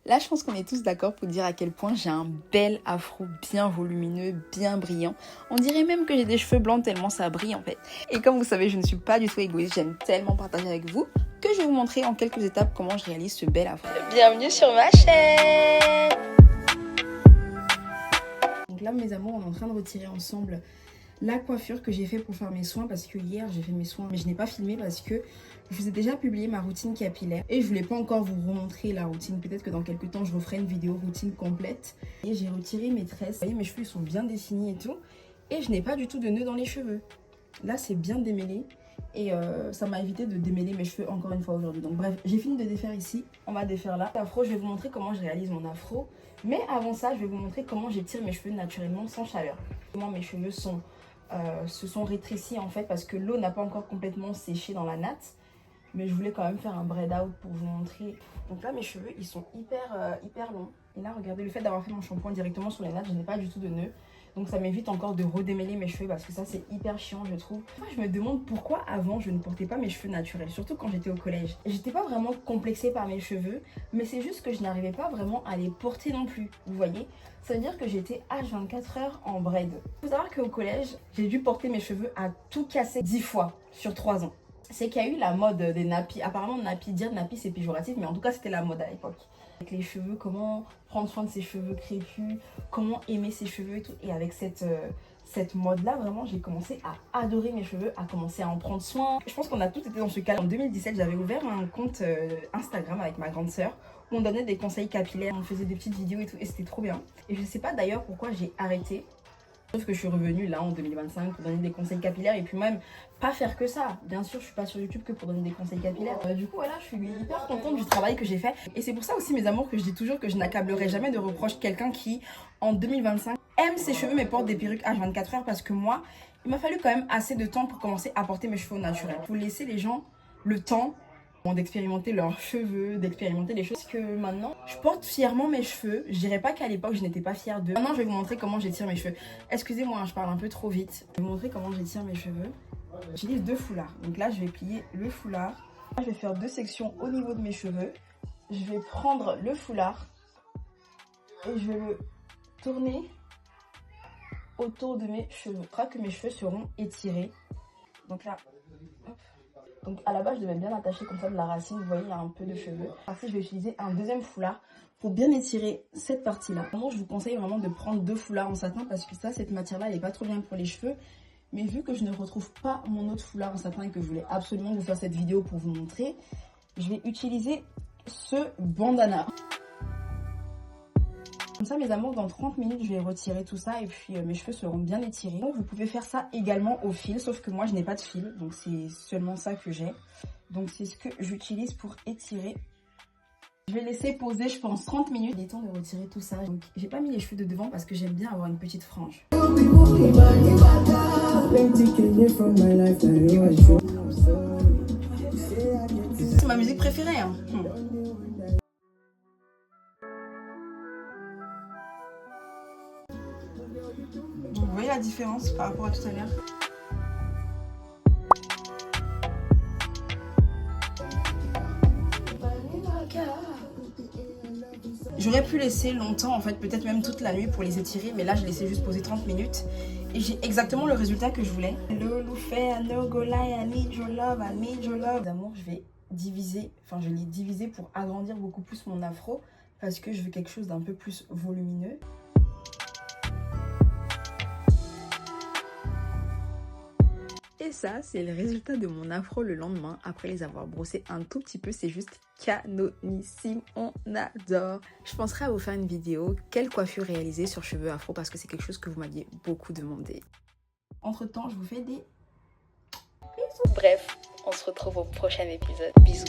Là, je pense qu'on est tous d'accord pour dire à quel point j'ai un bel afro bien volumineux, bien brillant. On dirait même que j'ai des cheveux blancs tellement ça brille en fait. Et comme vous savez, je ne suis pas du tout égoïste, j'aime tellement partager avec vous que je vais vous montrer en quelques étapes comment je réalise ce bel afro. Bienvenue sur ma chaîne! Donc là, mes amours, on est en train de retirer ensemble la coiffure que j'ai fait pour faire mes soins, parce que hier j'ai fait mes soins mais je n'ai pas filmé parce que je vous ai déjà publié ma routine capillaire et je voulais pas encore vous remontrer la routine. Peut-être que dans quelques temps je referai une vidéo routine complète. Et j'ai retiré mes tresses, vous voyez, mes cheveux ils sont bien définis et tout, et je n'ai pas du tout de nœuds dans les cheveux. Là c'est bien démêlé et ça m'a évité de démêler mes cheveux encore une fois aujourd'hui. Donc bref, j'ai fini de défaire ici, on va défaire là. L'afro, je vais vous montrer comment je réalise mon afro, mais avant ça je vais vous montrer comment j'étire mes cheveux naturellement sans chaleur. Comment mes cheveux se sont rétrécis en fait parce que l'eau n'a pas encore complètement séché dans la natte, mais je voulais quand même faire un braid out pour vous montrer. Donc là mes cheveux ils sont hyper longs, et là regardez, le fait d'avoir fait mon shampoing directement sur les nattes, je n'ai pas du tout de nœuds, donc ça m'évite encore de redémêler mes cheveux parce que ça c'est hyper chiant je trouve. Moi je me demande pourquoi avant je ne portais pas mes cheveux naturels, surtout quand j'étais au collège. J'étais pas vraiment complexée par mes cheveux, mais c'est juste que je n'arrivais pas vraiment à les porter non plus, vous voyez. Ça veut dire que j'étais H24 heures en braid. Il faut savoir qu'au collège, j'ai dû porter mes cheveux à tout casser 10 fois sur 3 ans. C'est qu'il y a eu la mode des nappies. Apparemment, dire nappy c'est péjoratif, mais en tout cas, c'était la mode à l'époque. Avec les cheveux, comment prendre soin de ses cheveux crépus, comment aimer ses cheveux et tout. Et avec cette mode-là, vraiment, j'ai commencé à adorer mes cheveux, à commencer à en prendre soin. Je pense qu'on a tous été dans ce cas. En 2017, j'avais ouvert un compte Instagram avec ma grande sœur, où on donnait des conseils capillaires, on faisait des petites vidéos et tout, et c'était trop bien. Et je sais pas d'ailleurs pourquoi j'ai arrêté. Sauf que je suis revenue là en 2025 pour donner des conseils capillaires, et puis même pas faire que ça. Bien sûr, je suis pas sur YouTube que pour donner des conseils capillaires. Du coup, voilà, je suis hyper contente du travail que j'ai fait. Et c'est pour ça aussi, mes amours, que je dis toujours que je n'accablerai jamais de reproches quelqu'un qui, en 2025, aime ses cheveux mais porte des perruques H24 heures, parce que moi, il m'a fallu quand même assez de temps pour commencer à porter mes cheveux au naturel. Faut laisser les gens le temps d'expérimenter leurs cheveux, d'expérimenter les choses. Parce que maintenant, je porte fièrement mes cheveux. Je dirais pas qu'à l'époque, je n'étais pas fière d'eux. Maintenant, je vais vous montrer comment j'étire mes cheveux. Excusez-moi, je parle un peu trop vite. Je vais vous montrer comment j'étire mes cheveux. J'utilise 2 foulards. Donc là, je vais plier le foulard. Là, je vais faire 2 sections au niveau de mes cheveux. Je vais prendre le foulard et je vais le tourner autour de mes cheveux. Je crois que mes cheveux seront étirés. Donc là, hop. Donc à la base, je devais bien attacher comme ça de la racine. Vous voyez, il y a un peu de cheveux. Après, je vais utiliser un deuxième foulard pour bien étirer cette partie-là. Moi, je vous conseille vraiment de prendre 2 foulards en satin, parce que ça, cette matière-là, elle n'est pas trop bien pour les cheveux. Mais vu que je ne retrouve pas mon autre foulard en satin et que je voulais absolument vous faire cette vidéo pour vous montrer, je vais utiliser ce bandana. Comme ça, mes amours, dans 30 minutes, je vais retirer tout ça et puis mes cheveux seront bien étirés. Donc, vous pouvez faire ça également au fil, sauf que moi, je n'ai pas de fil, donc c'est seulement ça que j'ai. Donc, c'est ce que j'utilise pour étirer. Je vais laisser poser, je pense, 30 minutes. Il est temps de retirer tout ça. Donc, j'ai pas mis les cheveux de devant parce que j'aime bien avoir une petite frange. C'est ma musique préférée, hein. Vous voyez la différence par rapport à tout à l'heure? J'aurais pu laisser longtemps en fait, peut-être même toute la nuit pour les étirer, mais là je laissais juste poser 30 minutes et j'ai exactement le résultat que je voulais. No go lie, I need your love, I need your love. D'amour, je vais diviser, enfin je l'ai divisé pour agrandir beaucoup plus mon afro parce que je veux quelque chose d'un peu plus volumineux. Et ça, c'est le résultat de mon afro le lendemain, après les avoir brossés un tout petit peu. C'est juste canonissime, on adore. Je penserai à vous faire une vidéo, quelle coiffure réaliser sur cheveux afro, parce que c'est quelque chose que vous m'aviez beaucoup demandé. Entre temps, je vous fais des bisous. Bref, on se retrouve au prochain épisode. Bisous.